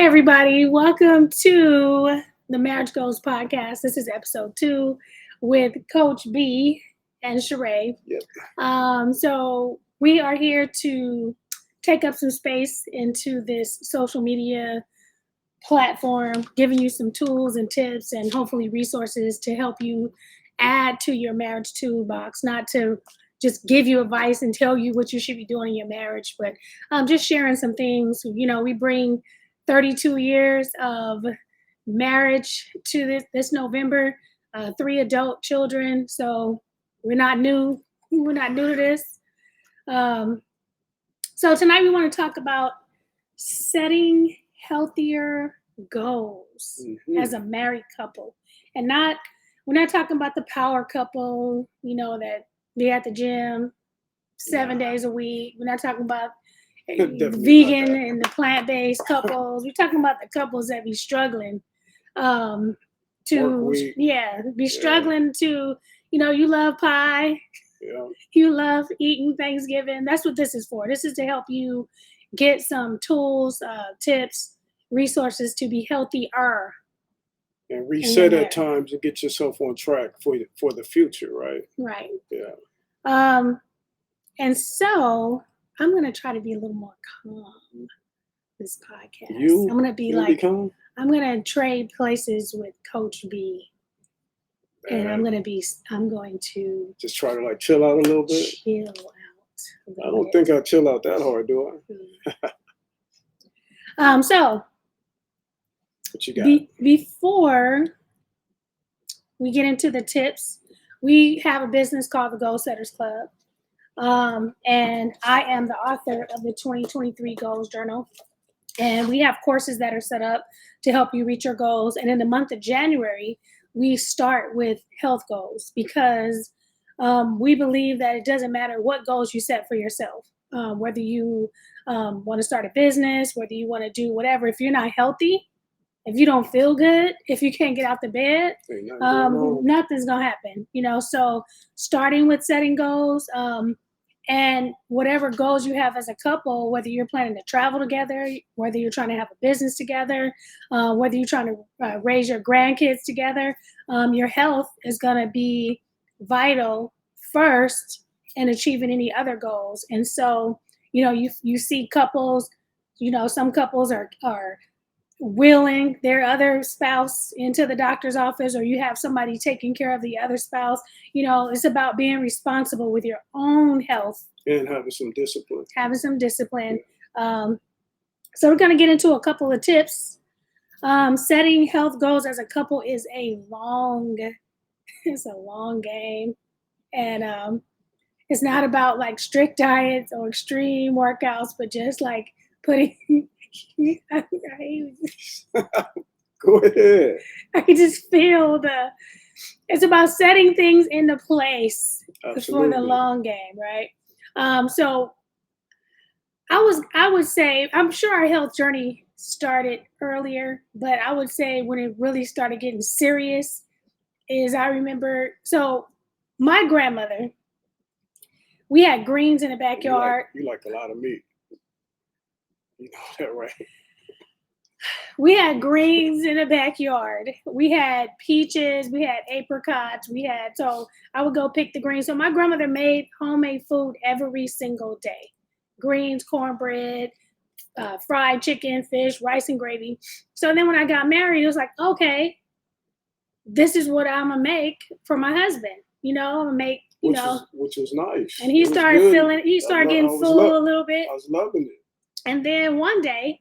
everybody. Welcome to the Marriage Goals podcast. This is episode 2 with Coach B and Sherea. So we are here to take up some space into this social media platform, giving you some tools and tips and hopefully resources to help you add to your marriage toolbox, not to just give you advice and tell you what you should be doing in your marriage, but just sharing some things. You know, we bring 32 years of marriage to this November, 3 adult children. So we're not new. We're not new to this. So tonight we want to talk about setting healthier goals as a married couple, and we're not talking about the power couple, you know, that be at the gym 7 days a week. We're not talking about the vegan and the plant-based couples. We're talking about the couples that be struggling struggling to, you know, you love pie. Yeah. You love eating Thanksgiving. That's what this is for. This is to help you get some tools, tips, resources to be healthier. And reset at times and get yourself on track for the future, right? Right. Yeah. And so I'm going to try to be a little more calm this podcast. I'm going to be like, I'm going to trade places with Coach B. And I'm going to just try to like chill out a little bit. Chill out. I don't think I chill out that hard, do I? So what you got? Before we get into the tips, we have a business called the Goal Setters Club. And I am the author of the 2023 Goals Journal. And we have courses that are set up to help you reach your goals. And in the month of January, we start with health goals because we believe that it doesn't matter what goals you set for yourself, whether you want to start a business, whether you want to do whatever. If you're not healthy, if you don't feel good, if you can't get out the bed, nothing's going to happen, you know. So starting with setting goals and whatever goals you have as a couple, whether you're planning to travel together, whether you're trying to have a business together, whether you're trying to raise your grandkids together, your health is going to be vital first in achieving any other goals. And so, you know, you see couples, you know, some couples are wheeling their other spouse into the doctor's office, or you have somebody taking care of the other spouse. You know, it's about being responsible with your own health and having some discipline. So we're going to get into a couple of tips. Setting health goals as a couple is a long game, and it's not about like strict diets or extreme workouts, but just like putting Go ahead. I can just feel it's about setting things into place for the long game, right? So I would say, I'm sure our health journey started earlier, but I would say when it really started getting serious is I remember, so my grandmother, we had greens in the backyard. You like a lot of meat. You know that, right? We had greens in the backyard. We had peaches. We had apricots. So I would go pick the greens. So my grandmother made homemade food every single day. Greens, cornbread, fried chicken, fish, rice, and gravy. So then when I got married, it was like, okay, this is what I'm going to make for my husband. You know, I'm going to make, which was nice. And he started getting full a little bit. I was loving it. And then one day,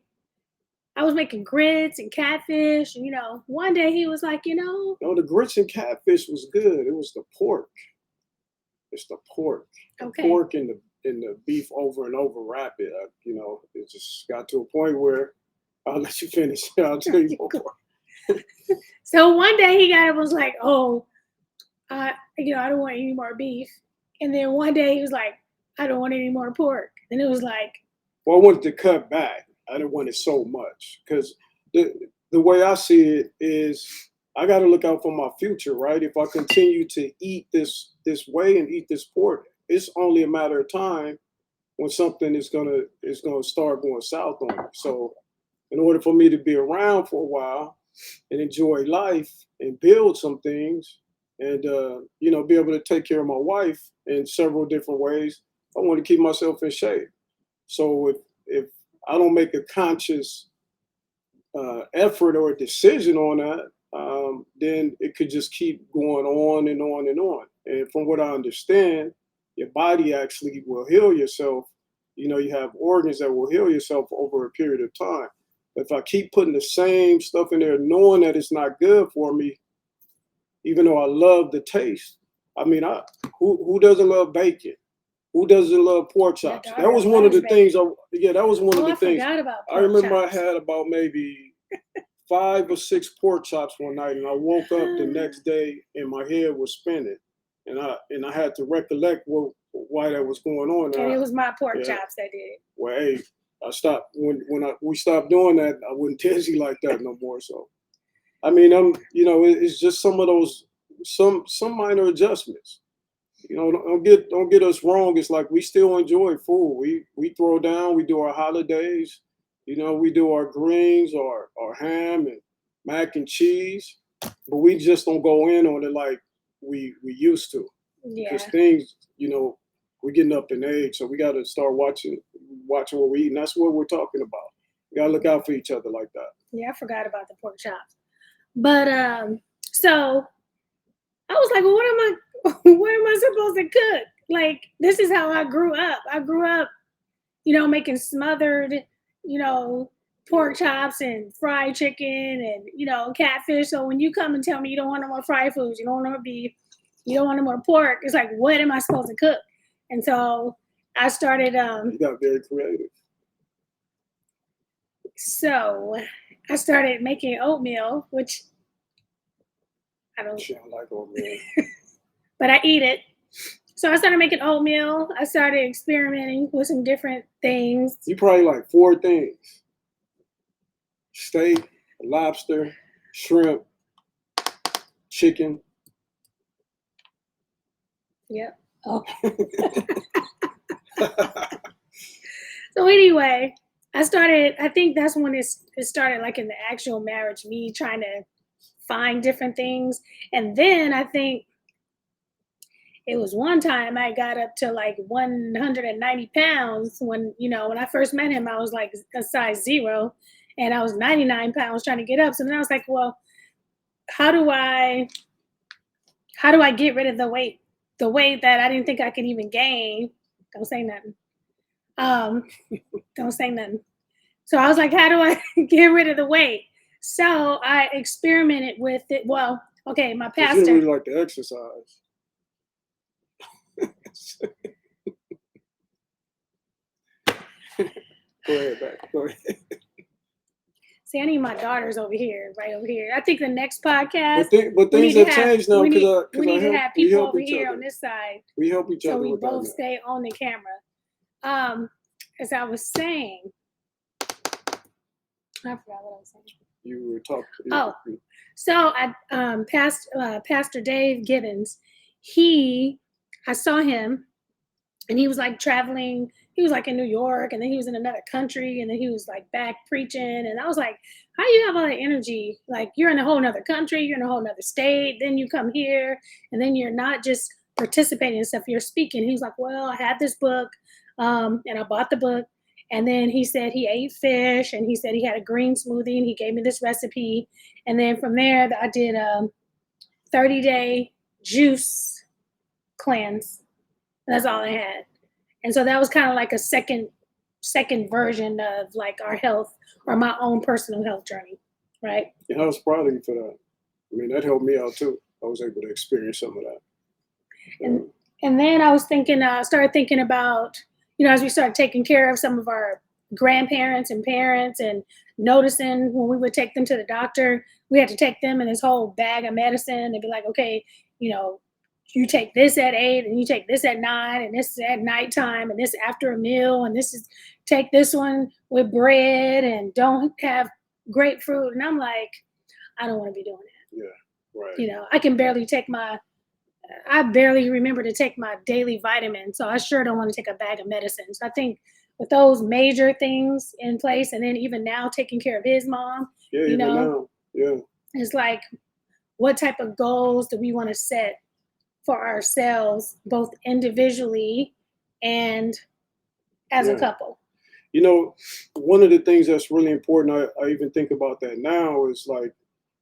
I was making grits and catfish. You know, one day he was like, No, the grits and catfish was good. It was the pork. It's the pork. Okay. The pork and the beef over and over rapid. It just got to a point where I'll let you finish. I'll tell you more. So one day he got up and was like, I don't want any more beef. And then one day he was like, I don't want any more pork. And it was like, well, I wanted to cut back. I didn't want it so much because the way I see it is I got to look out for my future, right? If I continue to eat this way and eat this pork, it's only a matter of time when something is gonna start going south on me. So in order for me to be around for a while and enjoy life and build some things and be able to take care of my wife in several different ways, I want to keep myself in shape. So if I don't make a conscious effort or a decision on that, then it could just keep going on and on and on. And from what I understand, your body actually will heal yourself. You have organs that will heal yourself over a period of time. If I keep putting the same stuff in there, knowing that it's not good for me, even though I love the taste. I mean, who doesn't love bacon? Who doesn't love pork chops? That was one of the things. That was one of the things. I forgot about I remember chops. I had about maybe 5 or 6 pork chops one night, and I woke up the next day and my head was spinning, and I had to recollect why that was going on. And it was my pork chops that did it. Well, hey, I stopped when we stopped doing that. I wasn't dizzy like that no more. So, I mean, it's just some of those some minor adjustments. Don't get us wrong. It's like we still enjoy food. We throw down. We do our holidays. We do our greens, our ham and mac and cheese, but we just don't go in on it like we used to. Yeah. Because things, we're getting up in age, so we got to start watching what we eat. And that's what we're talking about. We got to look out for each other like that. Yeah, I forgot about the pork chops. But so I was like, well, what am I supposed to cook? Like, this is how I grew up. I grew up, making smothered, pork chops and fried chicken and, catfish. So when you come and tell me you don't want no more fried foods, you don't want no more beef, you don't want no more pork, it's like, what am I supposed to cook? And so I started. You got very creative. So I started making oatmeal, which I don't like oatmeal. but I eat it. So I started making oatmeal. I started experimenting with some different things. You probably like 4 things: steak, lobster, shrimp, chicken. Yep. Oh. So anyway, I think that's when it started, like in the actual marriage, me trying to find different things. And then I think it was one time I got up to like 190 pounds when I first met him. I was like a size 0 and I was 99 pounds trying to get up. So then I was like, well, how do I get rid of the weight that I didn't think I could even gain? Don't say nothing. Don't say nothing. So I was like, how do I get rid of the weight? So I experimented with it. Well, okay, my pastor. You really like to exercise. Go ahead. See, I need my daughters over here, right over here. I think the next podcast. But things have changed now because we need to have people over here on this side. We help each other. So we both stay on the camera. As I was saying, I forgot what I was saying. You were talking. Oh, so Pastor Dave Gibbons, I saw him, and he was like traveling. He was like in New York, and then he was in another country, and then he was like back preaching. And I was like, how do you have all that energy? Like, you're in a whole nother country, you're in a whole nother state, then you come here, and then you're not just participating in stuff, you're speaking. He was like, well, I had this book, and I bought the book. And then he said he ate fish, and he said he had a green smoothie, and he gave me this recipe. And then from there, I did a 30-day juice cleanse. That's all I had. And so that was kind of like a second version of like our health or my own personal health journey, right? Yeah, I was proud of you for that. I mean, that helped me out too. I was able to experience some of that. And then I was started thinking about, as we started taking care of some of our grandparents and parents and noticing when we would take them to the doctor, we had to take them in this whole bag of medicine. They'd be like, okay, you take this at 8 and you take this at 9 and this is at nighttime and this after a meal and take this one with bread and don't have grapefruit. And I'm like, I don't want to be doing that. Yeah, right. I can barely I barely remember to take my daily vitamins. So I sure don't want to take a bag of medicine. So I think with those major things in place, and then even now taking care of his mom, Yeah, you even know, now. Yeah. it's like, what type of goals do we want to set for ourselves, both individually and as a Yeah. couple? You know, one of the things that's really important, I even think about that now, is like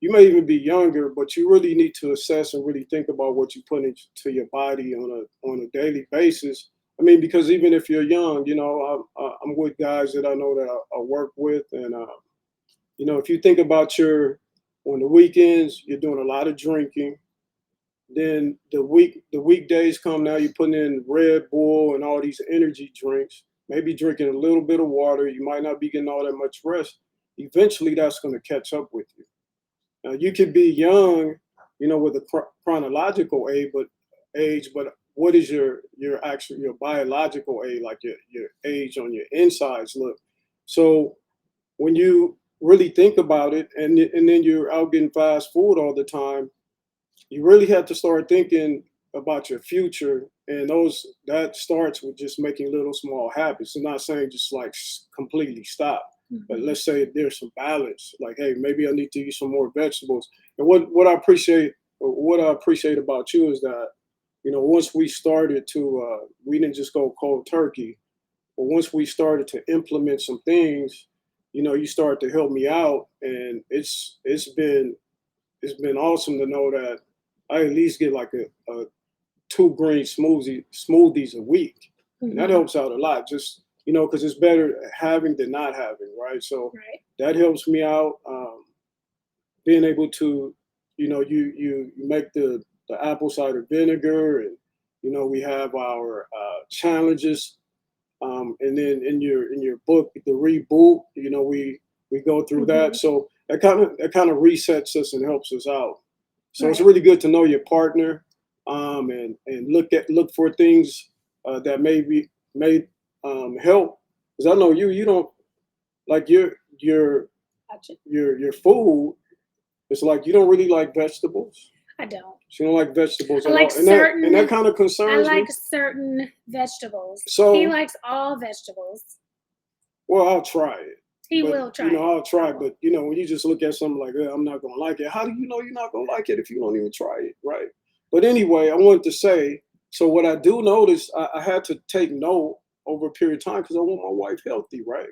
you may even be younger, but you really need to assess and really think about what you put into your body on a daily basis. I mean, because even if you're young, you know, I'm with guys that I know that I work with, and you know, if you think about your on the weekends, you're doing a lot of drinking. Then the weekdays come now, you're putting in Red Bull and all these energy drinks, maybe drinking a little bit of water. You might not be getting all that much rest. Eventually, that's going to catch up with you. Now, you could be young, you know, with a chronological age, but what is your biological age, like your age on your insides look? So when you really think about it, and then you're out getting fast food all the time, you really have to start thinking about your future, and those that starts with just making little small habits. I'm not saying just like completely stop, but Mhm. let's say there's some balance, like, hey, maybe I need to eat some more vegetables. And what I appreciate about you is that, you know, once we started to we didn't just go cold turkey, but once we started to implement some things, you know, you started to help me out, and it's been awesome to know that I at least get like a two green smoothies a week, and that Mhm. helps out a lot. Just, you know, because it's better having than not having, right? So Right. that helps me out. Being able to, you know, you make the apple cider vinegar, and you know we have our challenges, and then in your book, the reboot, you know, we go through that. Mhm. So that kind of resets us and helps us out. So it's Right. really good to know your partner, and look for things that may help. Because I know you don't like your Gotcha. your food. It's like you don't really like vegetables. I don't. So you don't like vegetables I at like all, and that certain kind of I concerns like me. certain vegetables. He So, likes all vegetables. well, I'll try it. He But will you try know, it. I'll try. But you know, when you just look at something like, I'm not gonna like it. How do you know you're not gonna like it if you don't even try it, right? But anyway, I wanted to say. So what I do notice, I had to take note over a period of time because I want my wife healthy, right?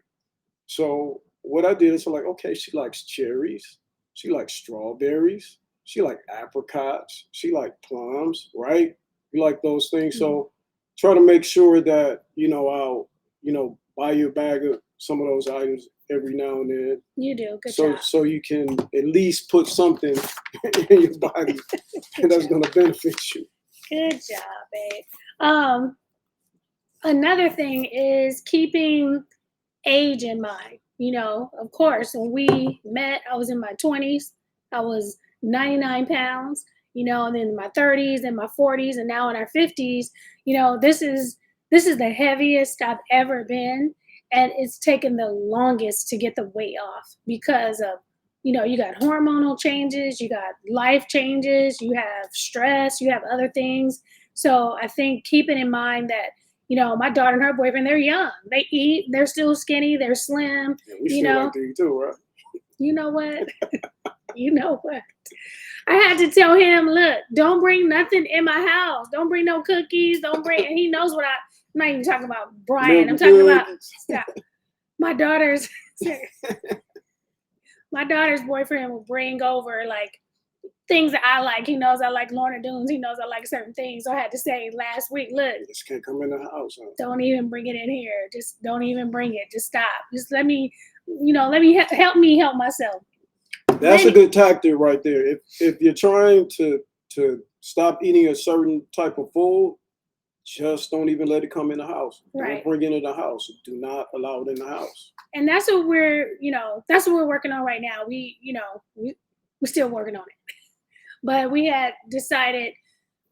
So what I did is I'm like, okay, she likes cherries, she likes strawberries, she like apricots, she like plums, right? You like those things. Mhm. So try to make sure that, you know, I'll, you know, buy you a bag of some of those items every now and then. You do. Good So job. so you can at least put something in your body Good that's job. gonna benefit you. Good job, babe. Um, Another thing is keeping age in mind. You know, of course, when we met, I was in my 20s. I was 99 pounds, you know, and then in my 30s and my 40s, and now in our 50s, you know, this is the heaviest I've ever been. And it's taken the longest to get the weight off because of, you know, you got hormonal changes, you got life changes, you have stress, you have other things. So I think keeping in mind that, you know, my daughter and her boyfriend, they're young. They eat, they're still skinny, they're slim, Yeah, we you still like know. to eat too, right? You know what? You know what? I had to tell him, look, don't bring nothing in my house. Don't bring no cookies. Don't bring, and he knows what I'm not even talking about Brian. I'm Milk talking about, duds. stop. My daughter's, my daughter's boyfriend will bring over like things that I like. He knows I like Lorna Doones. He knows I like certain things. So I had to say last week, look, Just can't come in the house, huh? don't even bring it in here. Just don't even bring it. Just stop. Just let me, you know, let me help me help myself. That's a Then, good tactic right there. If you're trying to stop eating a certain type of food, just don't even let it come in the house. Don't right. bring it in the house. Do not allow it in the house. And that's what we're, you know, that's what we're working on right now. We, you know, we're still working on it. But we had decided,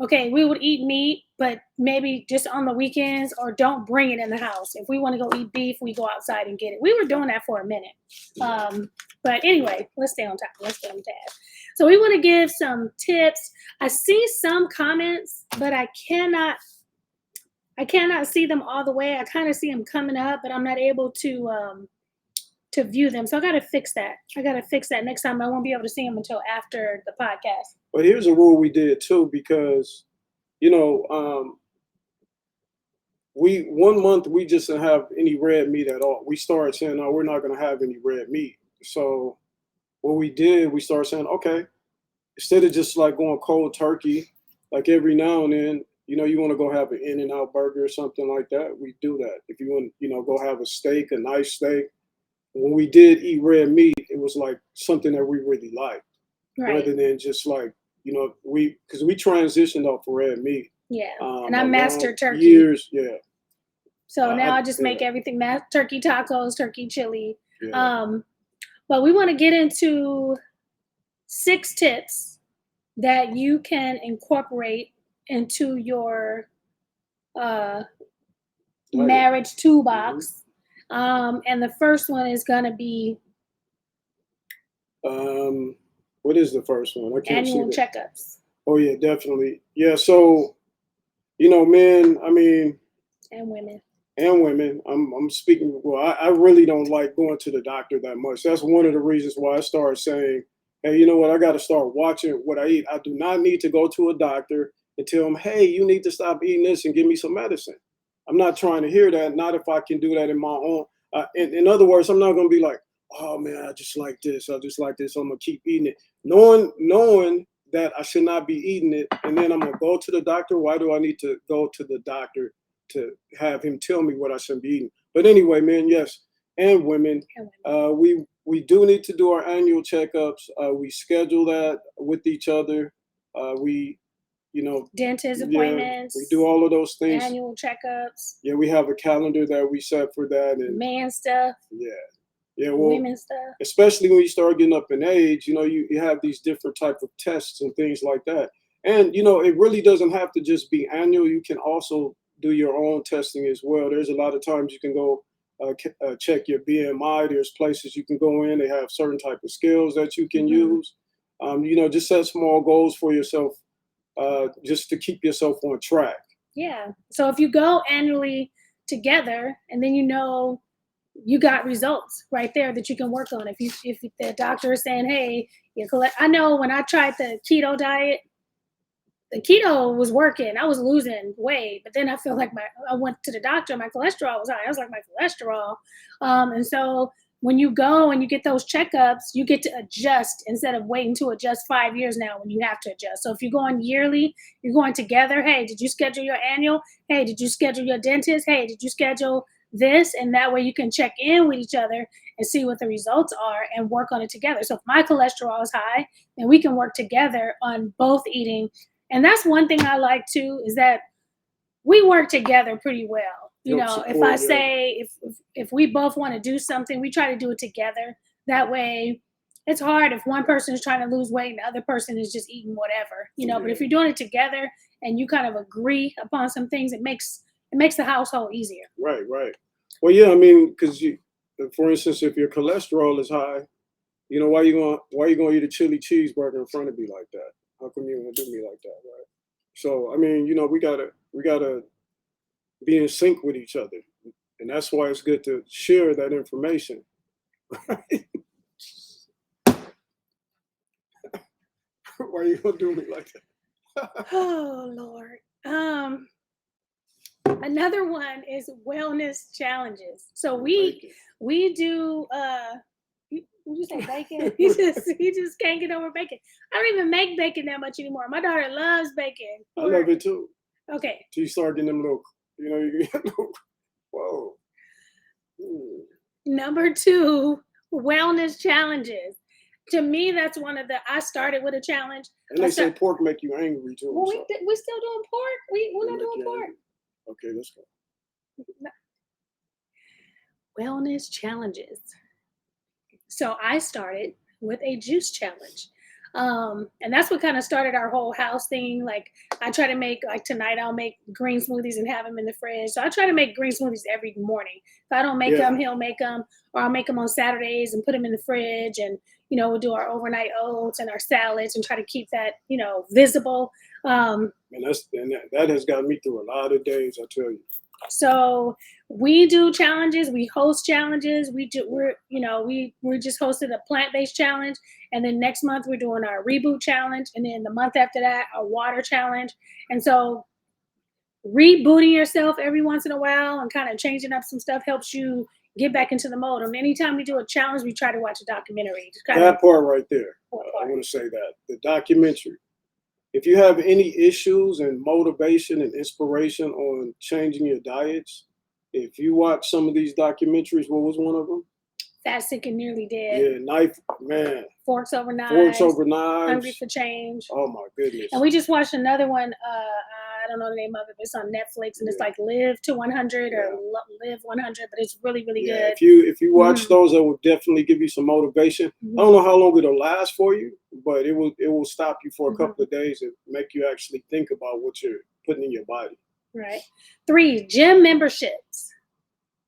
okay, we would eat meat, but maybe just on the weekends, or don't bring it in the house. If we want to go eat beef, we go outside and get it. We were doing that for a minute. But anyway, let's stay on top. Let's stay on task. So we want to give some tips. I see some comments, but I I cannot see them all the way. I kind of see them coming up, but I'm not able to view them. So I got to fix that. I got to fix that next time. I won't be able to see them until after the podcast. But here's a rule we did too, because you know, we 1 month we just didn't have any red meat at all. We started saying, no, we're not going to have any red meat. So what we did, we started saying, okay, instead of just like going cold turkey, like every now and then, you know, you want to go have an In-N-Out burger or something like that, we do that. If you want, you know, go have a steak, a nice steak. When we did eat red meat, it was like something that we really liked, Right. rather than just like, you know, because we transitioned off of red meat. Yeah. And I mastered turkey. Years, yeah. So now I just make everything turkey tacos, turkey chili. Yeah. But we want to get into 6 tips that you can incorporate into your marriage toolbox. And the first one is going to be what is the first one? I can't annual see that. checkups. Oh yeah, definitely. Yeah, so you know, men, I mean, and women. I'm speaking. Well, I really don't like going to the doctor that much. That's one of the reasons why I started saying, hey, you know what? I got to start watching what I eat. I do not need to go to a doctor and tell them, hey, you need to stop eating this and give me some medicine. I'm not trying to hear that. Not if I can do that in my own. In other words, I'm not going to be like, oh man, I just like this. I just like this. I'm gonna keep eating it, knowing that I should not be eating it, and then I'm gonna go to the doctor. Why do I need to go to the doctor to have him tell me what I should be eating? But anyway, man, yes, and women, we do need to do our annual checkups. We schedule that with each other. We, you know, dentist appointments. We do all of those things. Annual checkups. Yeah, we have a calendar that we set for that, and man stuff. Yeah. Yeah, well, women stuff. Especially when you start getting up in age, you know, you have these different type of tests and things like that. And, you know, it really doesn't have to just be annual. You can also do your own testing as well. There's a lot of times you can go check your BMI. There's places you can go in. They have certain type of skills that you can use. You know, just set small goals for yourself just to keep yourself on track. Yeah. So if you go annually together and then you know you got results right there that you can work on. If the doctor is saying, hey, I know when I tried the keto diet, the keto was working. I was losing weight, but then I feel like I went to the doctor, my cholesterol was high. I was like, my cholesterol. And so when you go and you get those checkups, you get to adjust instead of waiting to adjust 5 years now when you have to adjust. So if you're going yearly, you're going together. Hey, did you schedule your annual? Hey, did you schedule your dentist? Hey, did you schedule this? And that way you can check in with each other and see what the results are and work on it together. So if my cholesterol is high, then we can work together on both eating. And that's one thing I like too, is that we work together pretty well. You know, if I say, if we both want to do something, we try to do it together. That way it's hard if one person is trying to lose weight and the other person is just eating whatever, you know, but if you're doing it together and you kind of agree upon some things, it makes the household easier. Right. Well, yeah, I mean, because for instance, if your cholesterol is high, you know, why you gonna eat a chili cheeseburger in front of me like that? How come you gonna do me like that, right? So I mean, you know, we gotta be in sync with each other, and that's why it's good to share that information. Right? Why are you gonna do me like that? Oh Lord. Another one is wellness challenges. So we do you say bacon? he just can't get over bacon. I don't even make bacon that much anymore. My daughter loves bacon. I love it too. Okay. Till you start getting them little, you know, you get whoa. Number 2, wellness challenges. To me, that's one of I started with a challenge. And they say pork make you angry too. Well, we still doing pork. We're not doing pork. Okay, let's go. Wellness challenges. So I started with a juice challenge. And that's what kind of started our whole house thing. Like I try to make, like tonight I'll make green smoothies and have them in the fridge. So I try to make green smoothies every morning. If I don't make them, he'll make them, or I'll make them on Saturdays and put them in the fridge. And, you know, we'll do our overnight oats and our salads and try to keep that, you know, visible. And that has got me through a lot of days, I tell you. So we do challenges, we host challenges. We just hosted a plant-based challenge, and then next month we're doing our reboot challenge, and then the month after that a water challenge. And so rebooting yourself every once in a while and kind of changing up some stuff helps you get back into the mode. And anytime we do a challenge, we try to watch a documentary. Just kind of That part right there. what I part? want to say that the documentary. If you have any issues and motivation and inspiration on changing your diets, if you watch some of these documentaries, what was one of them? Fat, Sick, and Nearly Dead. Yeah, knife man, Forks Over Knives. forks over Hungry knives. for Change. Oh my goodness. And we just watched another one. I don't know the name of it, but it's on Netflix, and it's Yeah. like Live to 100 or Yeah. Live 100. But it's really, really Yeah, good. if you watch Mhm. those, that will definitely give you some motivation. Mhm. I don't know how long it'll last for you, but it will stop you for a Mhm. couple of days and make you actually think about what you're putting in your body. Right. 3, gym memberships.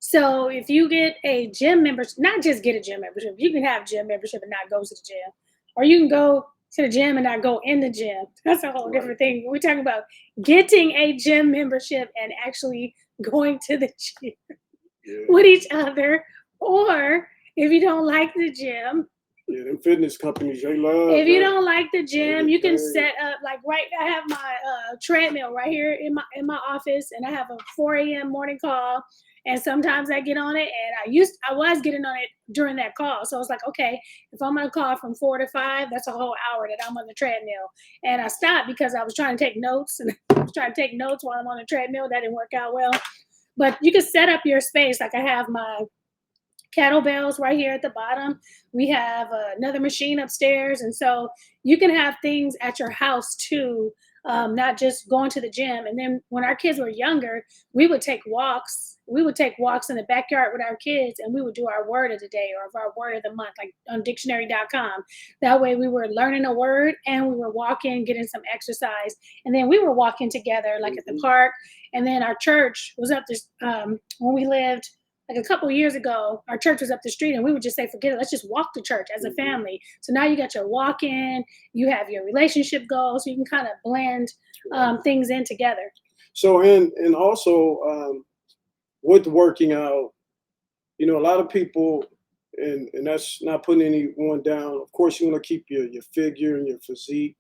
So if you get a gym membership, not just get a gym membership, you can have gym membership and not go to the gym, or you can go to the gym and not go in the gym. That's a whole Right. different thing. We're talking about getting a gym membership and actually going to the gym Yeah. with each other, or if you don't like the gym, Yeah, them fitness companies, they love if you that. don't like the gym, They you can get paid. set up like right. I have my treadmill right here in my office, and I have a 4 a.m. morning call. And sometimes I get on it, and I was getting on it during that call. So I was like, okay, if I'm gonna call from 4 to 5, that's a whole hour that I'm on the treadmill. And I stopped because I was trying to take notes, and I was trying to take notes while I'm on the treadmill. That didn't work out well. But you can set up your space. Like I have my kettlebells right here at the bottom. We have another machine upstairs. And so you can have things at your house too, not just going to the gym. And then when our kids were younger, we would take walks. We would take walks in the backyard with our kids, and we would do our word of the day or our word of the month, like on dictionary.com. That way we were learning a word and we were walking, getting some exercise. And then we were walking together, like at the park. And then our church was up this, when we lived like a couple years ago, our church was up the street, and we would just say, forget it, let's just walk to church as a family. So now you got your walk in, you have your relationship goals, so you can kind of blend things in together. So and also with working out, a lot of people, and that's not putting anyone down. Of course, you want to keep your figure and your physique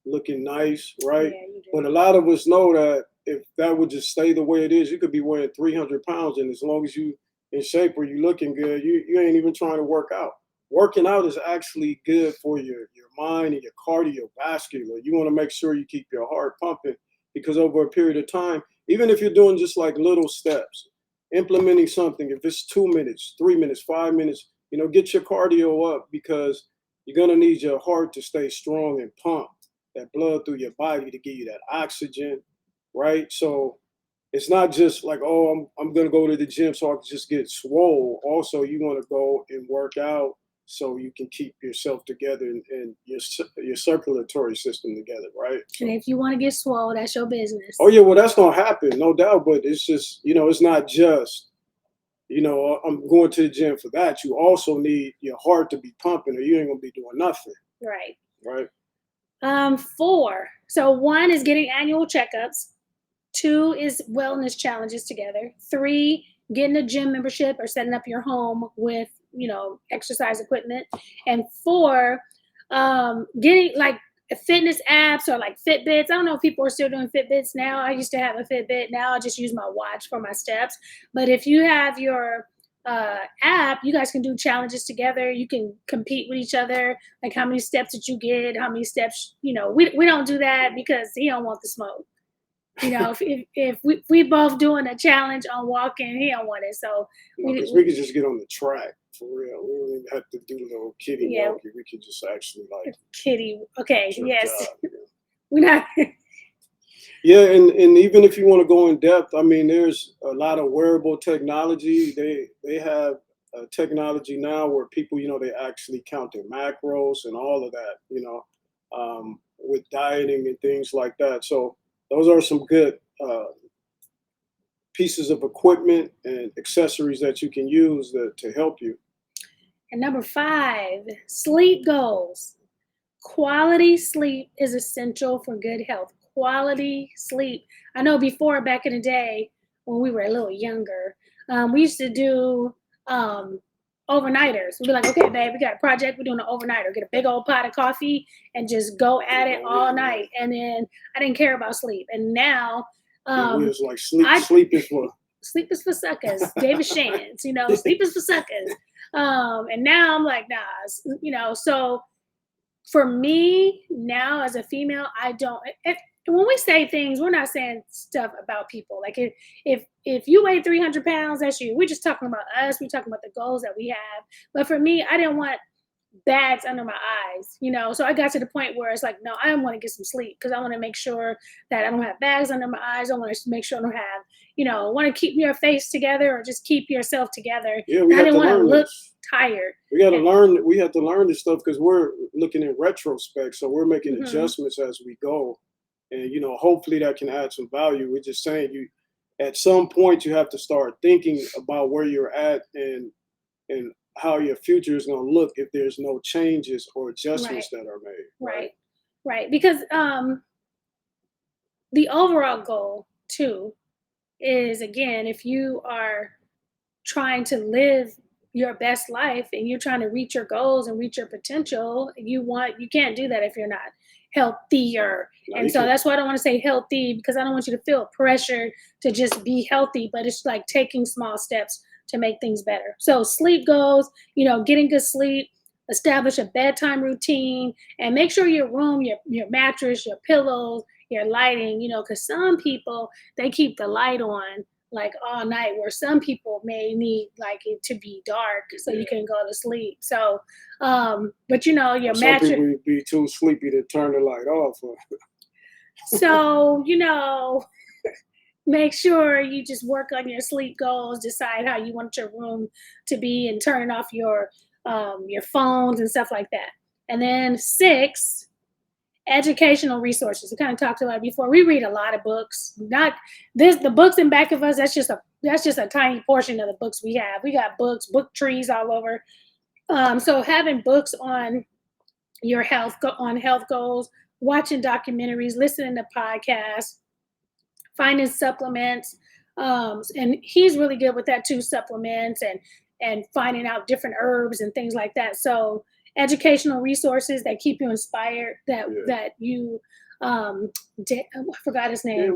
looking nice, right? Yeah, you do. But a lot of us know that if that would just stay the way it is, you could be weighing 300 pounds, and as long as you in shape or you looking good, you ain't even trying to work out. Working out is actually good for your mind and your cardiovascular. You want to make sure you keep your heart pumping, because over a period of time, even if you're doing just like little steps, implementing something, if it's 2 minutes, 3 minutes, 5 minutes, get your cardio up, because you're gonna need your heart to stay strong and pump that blood through your body to give you that oxygen, right? So it's not just like, oh, I'm gonna go to the gym so I can just get swole. Also, you want to go and work out so you can keep yourself together and your circulatory system together, right? And if you want to get swole, that's your business. Oh yeah, well that's gonna happen, no doubt. But it's just, it's not just, I'm going to the gym for that. You also need your heart to be pumping, or you ain't gonna be doing nothing, Right. right? 4. So 1 is getting annual checkups. 2 is wellness challenges together. 3, getting a gym membership or setting up your home with, exercise equipment. And 4, getting like fitness apps or like Fitbits. I don't know if people are still doing Fitbits now. I used to have a Fitbit. Now I just use my watch for my steps. But if you have your app, you guys can do challenges together. You can compete with each other, like how many steps did you get, how many steps, we don't do that because he don't want the smoke. If we both doing a challenge on walking, he don't want it. So Because we could just get on the track for real. We don't even have to do the little kitty Yeah. walking. We could just actually like kitty. Okay, jerk yes, out. we're not. Yeah, and even if you want to go in depth, I mean, there's a lot of wearable technology. They have technology now where people, they actually count their macros and all of that, with dieting and things like that. So those are some good pieces of equipment and accessories that you can use to help you. And number 5, sleep goals. Quality sleep is essential for good health. Quality sleep. I know before, back in the day, when we were a little younger. We used to do overnighters. We'd be like, okay, babe, we got a project. We're doing an overnighter. Get a big old pot of coffee and just go at it all night. And then I didn't care about sleep. And now, we was like, sleep is for suckers. David Shannon's, sleep is for suckers. And now I'm like, nah, so for me now as a female, I don't. When we say things, we're not saying stuff about people. Like if you weigh 300 pounds, that's you. We're just talking about us. We're talking about the goals that we have. But for me, I didn't want bags under my eyes, So I got to the point where it's like, no, I want to get some sleep because I want to make sure that I don't have bags under my eyes. I want to make sure I don't have, want to keep your face together or just keep yourself together. Yeah, we I didn't want to look tired. We got to learn. We have to learn this stuff because we're looking in retrospect. So we're making adjustments as we go. And, hopefully that can add some value. We're just saying at some point you have to start thinking about where you're at and how your future is going to look if there's no changes or adjustments that are made. Right. Because the overall goal too is, again, if you are trying to live your best life and you're trying to reach your goals and reach your potential, you can't do that if you're not healthier. And so that's why I don't want to say healthy, because I don't want you to feel pressure to just be healthy, but it's like taking small steps to make things better. So sleep goals, getting good sleep, establish a bedtime routine, and make sure your room, your mattress, your pillows, your lighting, because some people, they keep the light on like all night, where some people may need like it to be dark so you can go to sleep. So but your mattress, some people be too sleepy to turn the light off. So make sure you just work on your sleep goals, decide how you want your room to be, and turn off your phones and stuff like that. And then 6, educational resources. We kind of talked about it before. We read a lot of books. Not the books in back of us. That's just a tiny portion of the books we have. We got books, book trees all over. So having books on your health goals, watching documentaries, listening to podcasts, finding supplements, and he's really good with that too. Supplements and finding out different herbs and things like that. So educational resources that keep you inspired, that you I forgot his name,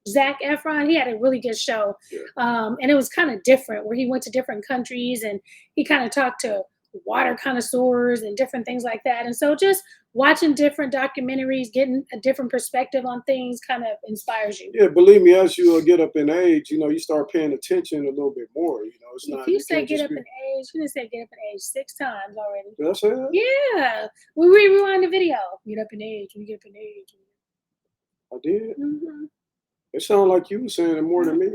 Zac Efron. He had a really good show, and it was kind of different, where he went to different countries and he kind of talked to water connoisseurs and different things like that. And so just watching different documentaries, getting a different perspective on things kind of inspires you. Yeah, believe me, as you get up in age, you start paying attention a little bit more. It's not. If you say get up in age, you didn't say get up in age 6 times already. Did I say that? Yeah. We rewind the video. Get up in age. We get up in age. I did? Mm-hmm. It sounded like you were saying it more than me.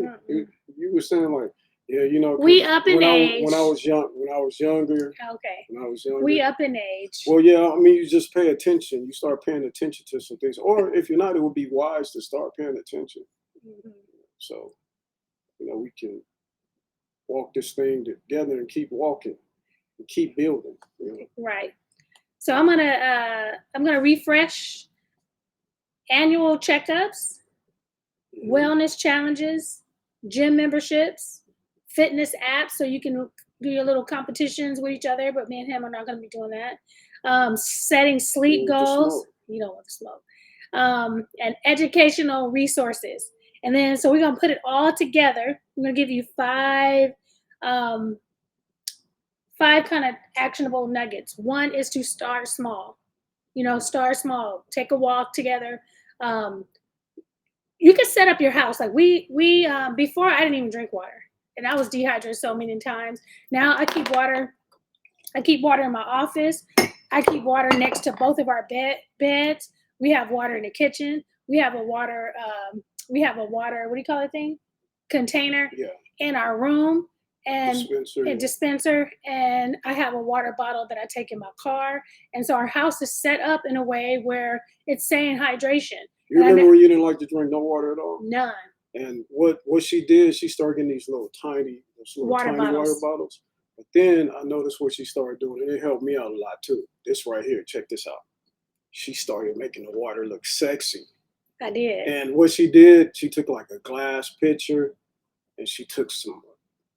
You were saying like, yeah, we up in age. When I was younger. Okay. When I was younger. We up in age. Well, yeah, I mean, you just pay attention. You start paying attention to some things. Or if you're not, it would be wise to start paying attention. Mm-hmm. So, we can walk this thing together and keep walking and keep building. Right. So I'm gonna refresh annual checkups, wellness challenges, gym memberships, fitness apps, so you can do your little competitions with each other, but me and him are not going to be doing that. Setting sleep goals. You don't want to smoke. And educational resources. And then, so we're going to put it all together. I'm going to give you 5 kind of actionable nuggets. One is to start small. Start small. Take a walk together. You can set up your house. Like we before, I didn't even drink water, and I was dehydrated so many times. Now I keep water. I keep water in my office. I keep water next to both of our beds. We have water in the kitchen. We have a water. What do you call it thing? Container in our room, and dispenser. And I have a water bottle that I take in my car. And so our house is set up in a way where it's saying hydration. You remember when you didn't like to drink no water at all? None. And what she did, she started getting these little tiny water bottles. But then I noticed what she started doing, and it helped me out a lot too. This right here, check this out. She started making the water look sexy. I did. And what she did, she took like a glass pitcher and she took some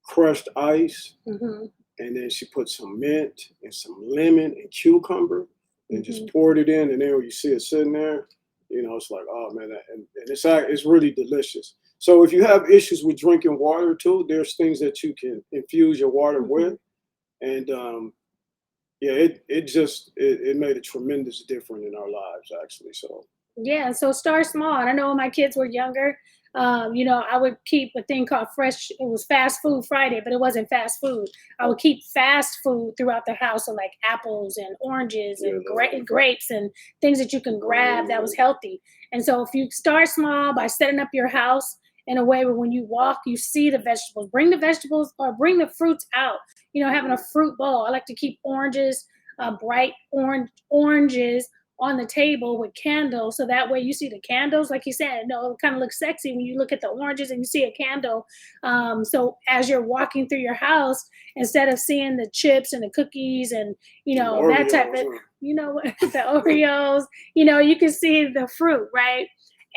crushed ice, Mm-hmm. and then she put some mint and some lemon and cucumber and Mm-hmm. just poured it in. And then when you see it sitting there, it's like, oh man, and it's really delicious. So if you have issues with drinking water too, there's things that you can infuse your water Mm-hmm. with. And yeah, it made a tremendous difference in our lives actually. So Yeah, so start small. And I know when my kids were younger, I would keep a thing called fresh. It was fast food Friday, but it wasn't fast food. I would keep fast food throughout the house, so like apples and oranges yeah, and grapes and things that you can grab that was healthy. And so if you start small by setting up your house in a way where when you walk, you see the vegetables. Bring the vegetables or bring the fruits out. Having a fruit bowl. I like to keep oranges, bright oranges on the table with candles, so that way you see the candles, like you said, it kind of looks sexy when you look at the oranges and you see a candle. So as you're walking through your house, instead of seeing the chips and the cookies and that type of the Oreos, you can see the fruit, right?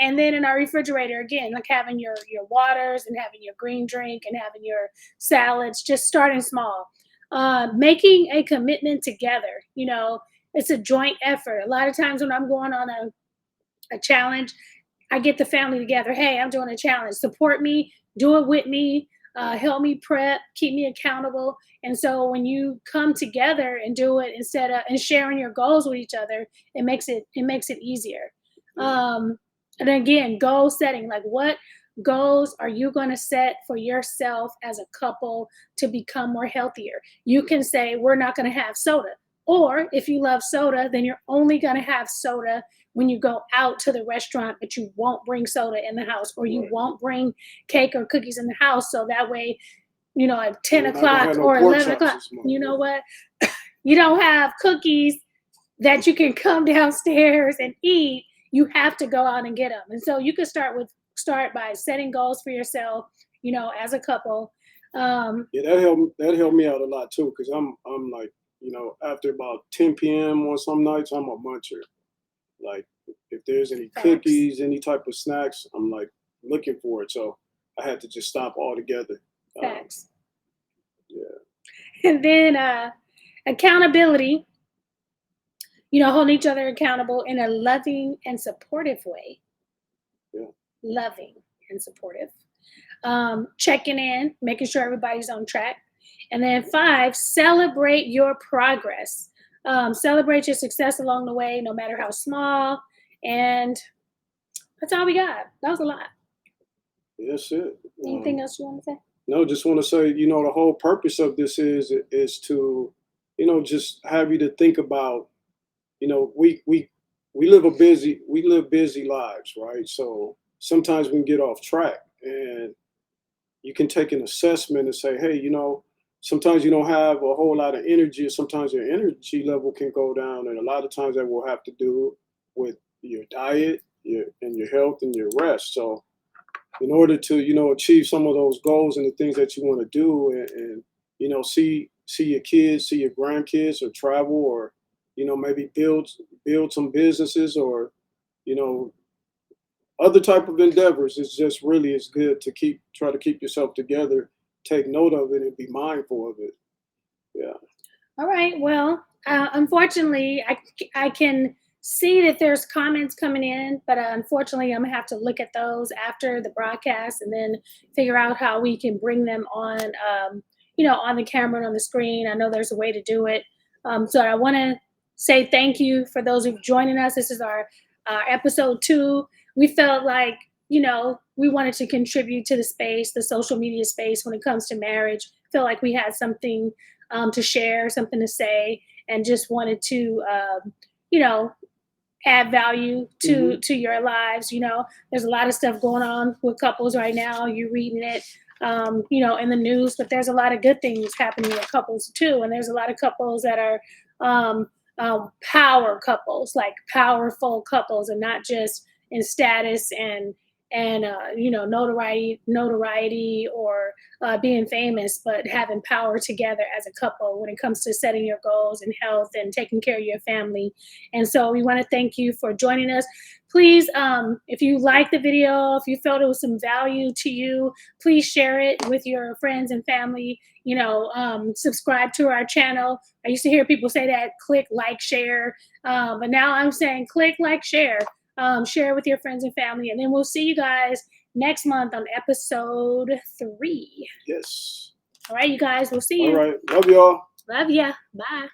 And then in our refrigerator again, like having your waters and having your green drink and having your salads, just starting small. Making a commitment together, it's a joint effort. A lot of times when I'm going on a challenge, I get the family together. Hey, I'm doing a challenge. Support me, do it with me, help me prep, keep me accountable. And so when you come together and do it instead of and sharing your goals with each other, it makes it easier. Um, and again, goal setting, like what goals are you going to set for yourself as a couple to become more healthier? You can say, we're not going to have soda. Or if you love soda, then you're only going to have soda when you go out to the restaurant, but you won't bring soda in the house, or you won't bring cake or cookies in the house. So that way, at 10 we're not gonna o'clock have no or pork 11 chops o'clock, this you know morning. what? You don't have cookies that you can come downstairs and eat. You have to go out and get them. And so you can start by setting goals for yourself, as a couple. Yeah, that helped me out a lot too, because I'm like, after about 10 p.m. on some nights, I'm a muncher. Like if there's any Facts. cookies, any type of snacks, I'm like looking for it. So I had to just stop altogether. Facts. Yeah, And then accountability, holding each other accountable in a loving and supportive way. yeah. Loving and supportive. Checking in, making sure everybody's on track. And then 5, celebrate your progress. Celebrate your success along the way, no matter how small. And that's all we got. That was a lot. That's it. Anything else you want to say? No, just want to say, the whole purpose of this is to, just have you to think about, we live busy lives, right? So sometimes we can get off track, and you can take an assessment and say, hey, sometimes you don't have a whole lot of energy, or sometimes your energy level can go down, and a lot of times that will have to do with your diet, and your health and your rest. So in order to achieve some of those goals and the things that you want to do, and see your kids, see your grandkids, or travel, or maybe build some businesses, or you know other type of endeavors, it's just really is good to try to keep yourself together, take note of it, and be mindful of it. Yeah. All right. Well, unfortunately, I can see that there's comments coming in, but unfortunately, I'm gonna have to look at those after the broadcast and then figure out how we can bring them on, on the camera and on the screen. I know there's a way to do it. So I want to say thank you for those who've joining us. This is our episode 2. We felt like we wanted to contribute to the space, the social media space, when it comes to marriage. Feel like we had something to share, something to say, and just wanted to, you know, add value to your lives. There's a lot of stuff going on with couples right now. You're reading it, in the news, but there's a lot of good things happening with couples too. And there's a lot of couples that are power couples, like powerful couples, and not just in status and notoriety or being famous, but having power together as a couple when it comes to setting your goals and health and taking care of your family. And so we want to thank you for joining us. Please, if you liked the video, if you felt it was some value to you, please share it with your friends and family. Subscribe to our channel. I used to hear people say that, click, like, share. But now I'm saying click, like, share. Share with your friends and family. And then we'll see you guys next month on episode 3. Yes. All right, you guys. We'll see you. All right. Love y'all. Love ya. Bye.